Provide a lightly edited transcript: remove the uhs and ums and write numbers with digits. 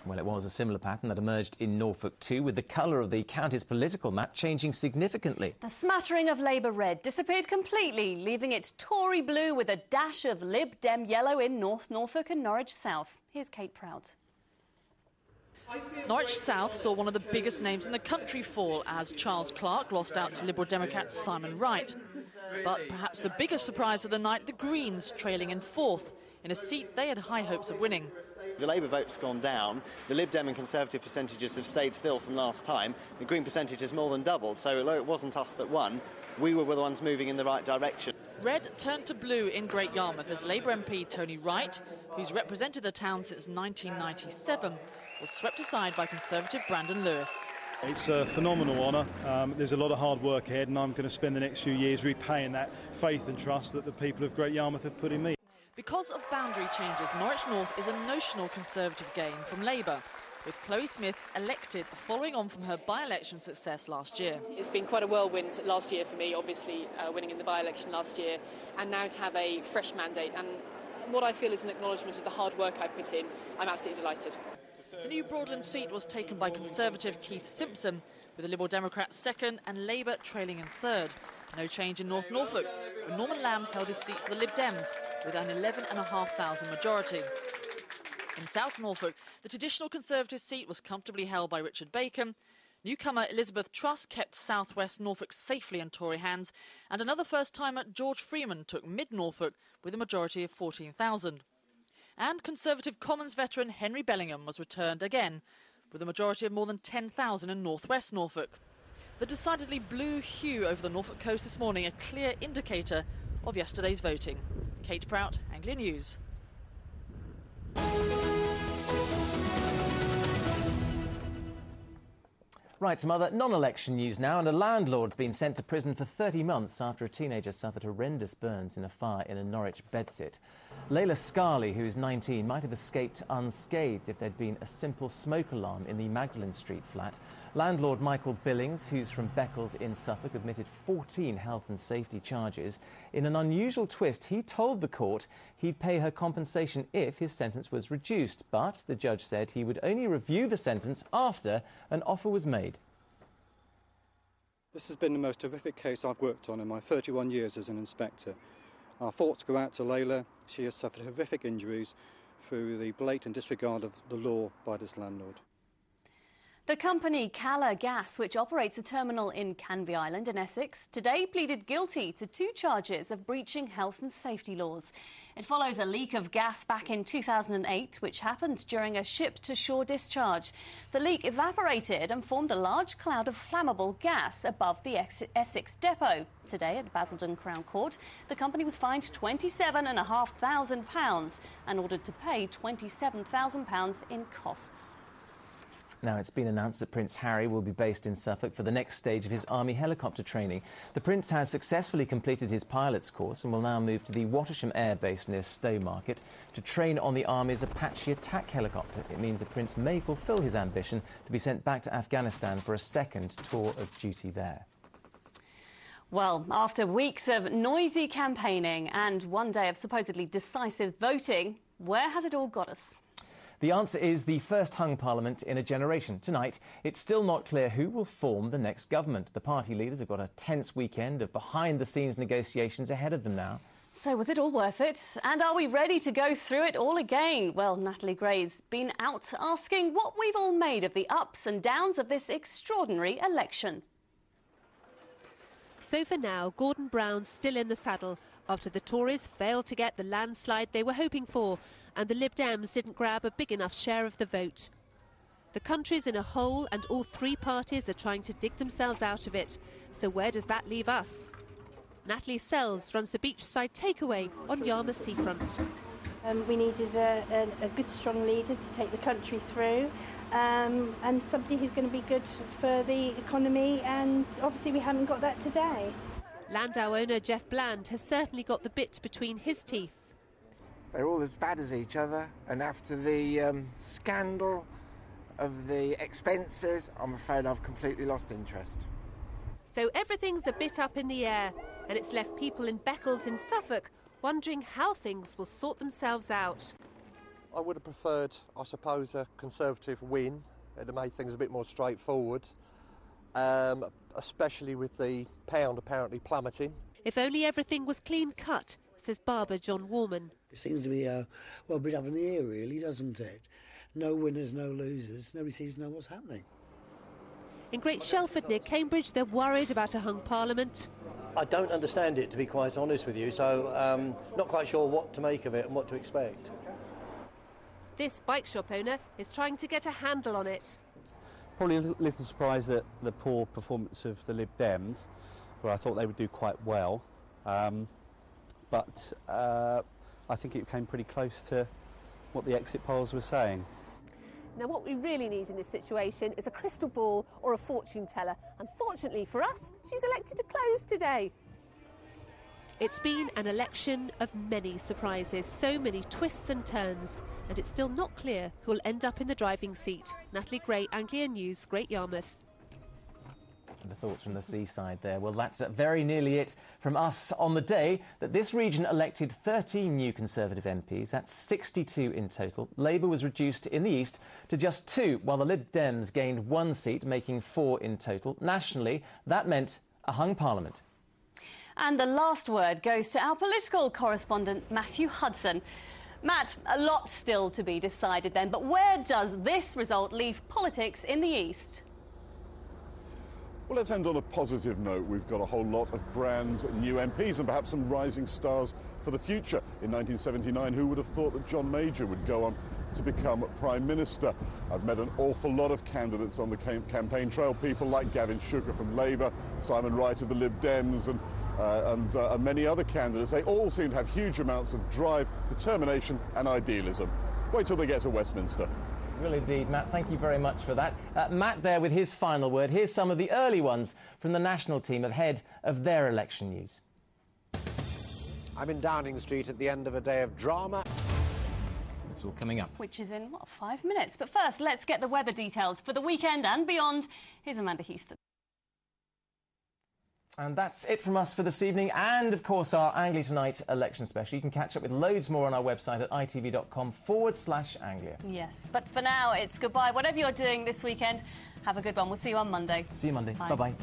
Well, it was a similar pattern that emerged in Norfolk too, with the colour of the county's political map changing significantly. The smattering of Labour red disappeared completely, leaving it Tory blue with a dash of Lib Dem yellow in North Norfolk and Norwich South. Here's Kate Prout. Norwich South saw one of the biggest names in the country fall as Charles Clarke lost out to Liberal Democrat Simon Wright. But perhaps the biggest surprise of the night, the Greens trailing in fourth, in a seat they had high hopes of winning. The Labour vote's gone down, the Lib Dem and Conservative percentages have stayed still from last time, the Green percentage has more than doubled, so although it wasn't us that won, we were the ones moving in the right direction. Red turned to blue in Great Yarmouth as Labour MP Tony Wright, who's represented the town since 1997, was swept aside by Conservative Brandon Lewis. It's a phenomenal honour. There's a lot of hard work ahead, and I'm going to spend the next few years repaying that faith and trust that the people of Great Yarmouth have put in me. Because of boundary changes, Norwich North is a notional Conservative gain from Labour, with Chloe Smith elected following on from her by-election success last year. It's been quite a whirlwind last year for me, obviously winning in the by-election last year, and now to have a fresh mandate and what I feel is an acknowledgement of the hard work I put in, I'm absolutely delighted. The new Broadland seat was taken by Conservative Keith Simpson, with the Liberal Democrats second and Labour trailing in third. No change in North Norfolk, where Norman Lamb held his seat for the Lib Dems, with an 11,500 majority. In South Norfolk, the traditional Conservative seat was comfortably held by Richard Bacon. Newcomer Elizabeth Truss kept South West Norfolk safely in Tory hands, and another first-timer, George Freeman, took Mid-Norfolk with a majority of 14,000. And Conservative Commons veteran Henry Bellingham was returned again, with a majority of more than 10,000 in North West Norfolk. The decidedly blue hue over the Norfolk coast this morning, a clear indicator of yesterday's voting. Kate Prout, Anglia News. Right, some other non-election news now, and a landlord's been sent to prison for 30 months after a teenager suffered horrendous burns in a fire in a Norwich bedsit. Layla Scarley, who is 19, might have escaped unscathed if there'd been a simple smoke alarm in the Magdalen Street flat. Landlord Michael Billings, who's from Beccles in Suffolk, admitted 14 health and safety charges. In an unusual twist, he told the court he'd pay her compensation if his sentence was reduced, but the judge said he would only review the sentence after an offer was made. This has been the most horrific case I've worked on in my 31 years as an inspector. Our thoughts go out to Layla. She has suffered horrific injuries through the blatant disregard of the law by this landlord. The company Calor Gas, which operates a terminal in Canvey Island in Essex, today pleaded guilty to 2 charges of breaching health and safety laws. It follows a leak of gas back in 2008, which happened during a ship-to-shore discharge. The leak evaporated and formed a large cloud of flammable gas above the Essex depot. Today at Basildon Crown Court, the company was fined £27,500 and ordered to pay £27,000 in costs. Now, it's been announced that Prince Harry will be based in Suffolk for the next stage of his army helicopter training. The Prince has successfully completed his pilot's course and will now move to the Watersham Air Base near Stowmarket to train on the Army's Apache attack helicopter. It means the Prince may fulfil his ambition to be sent back to Afghanistan for a second tour of duty there. Well, after weeks of noisy campaigning and one day of supposedly decisive voting, where has it all got us? The answer is the first hung parliament in a generation. Tonight, it's still not clear who will form the next government. The party leaders have got a tense weekend of behind-the-scenes negotiations ahead of them now. So was it all worth it? And are we ready to go through it all again? Well, Natalie Gray's been out asking what we've all made of the ups and downs of this extraordinary election. So for now, Gordon Brown's still in the saddle after the Tories failed to get the landslide they were hoping for and the Lib Dems didn't grab a big enough share of the vote. The country's in a hole and all 3 parties are trying to dig themselves out of it. So where does that leave us? Natalie Sells runs the beachside takeaway on Yarmouth seafront. We needed a good, strong leader to take the country through and somebody who's going to be good for the economy, and obviously we haven't got that today. Landau owner Jeff Bland has certainly got the bit between his teeth. They're all as bad as each other, and after the scandal of the expenses, I'm afraid I've completely lost interest. So everything's a bit up in the air, and it's left people in Beccles in Suffolk wondering how things will sort themselves out. I would have preferred, I suppose, a Conservative win. It'd have made things a bit more straightforward, especially with the pound apparently plummeting. If only everything was clean-cut, says barber John Warman. It seems to be a bit up in the air, really, doesn't it? No winners, no losers. Nobody seems to know what's happening. In Great Shelford near Cambridge, they're worried about a hung parliament. I don't understand it, to be quite honest with you, so not quite sure what to make of it and what to expect. This bike shop owner is trying to get a handle on it. Probably a little surprised at the poor performance of the Lib Dems, where I thought they would do quite well. But I think it came pretty close to what the exit polls were saying. Now, what we really need in this situation is a crystal ball or a fortune teller. Unfortunately for us, she's elected to close today. It's been an election of many surprises, so many twists and turns, and it's still not clear who'll end up in the driving seat. Natalie Gray, Anglia News, Great Yarmouth. The thoughts from the seaside there. Well, that's very nearly it from us on the day that this region elected 13 new Conservative MPs. That's 62 in total. Labour was reduced in the east to just 2, while the Lib Dems gained 1 seat, making 4 in total. Nationally, that meant a hung parliament. And the last word goes to our political correspondent, Matthew Hudson. Matt, a lot still to be decided then, but where does this result leave politics in the east? Well, let's end on a positive note. We've got a whole lot of brand new MPs and perhaps some rising stars for the future. In 1979, who would have thought that John Major would go on to become Prime Minister? I've met an awful lot of candidates on the campaign trail, people like Gavin Sugar from Labour, Simon Wright of the Lib Dems and many other candidates. They all seem to have huge amounts of drive, determination and idealism. Wait till they get to Westminster. Well, indeed, Matt. Thank you very much for that. Matt there with his final word. Here's some of the early ones from the national team ahead of their election news. I'm in Downing Street at the end of a day of drama. It's all coming up. Which is in, 5 minutes. But first, let's get the weather details for the weekend and beyond. Here's Amanda Houston. And that's it from us for this evening and, of course, our Anglia Tonight election special. You can catch up with loads more on our website at itv.com/Anglia. Yes, but for now, it's goodbye. Whatever you're doing this weekend, have a good one. We'll see you on Monday. See you Monday. Bye. Bye-bye.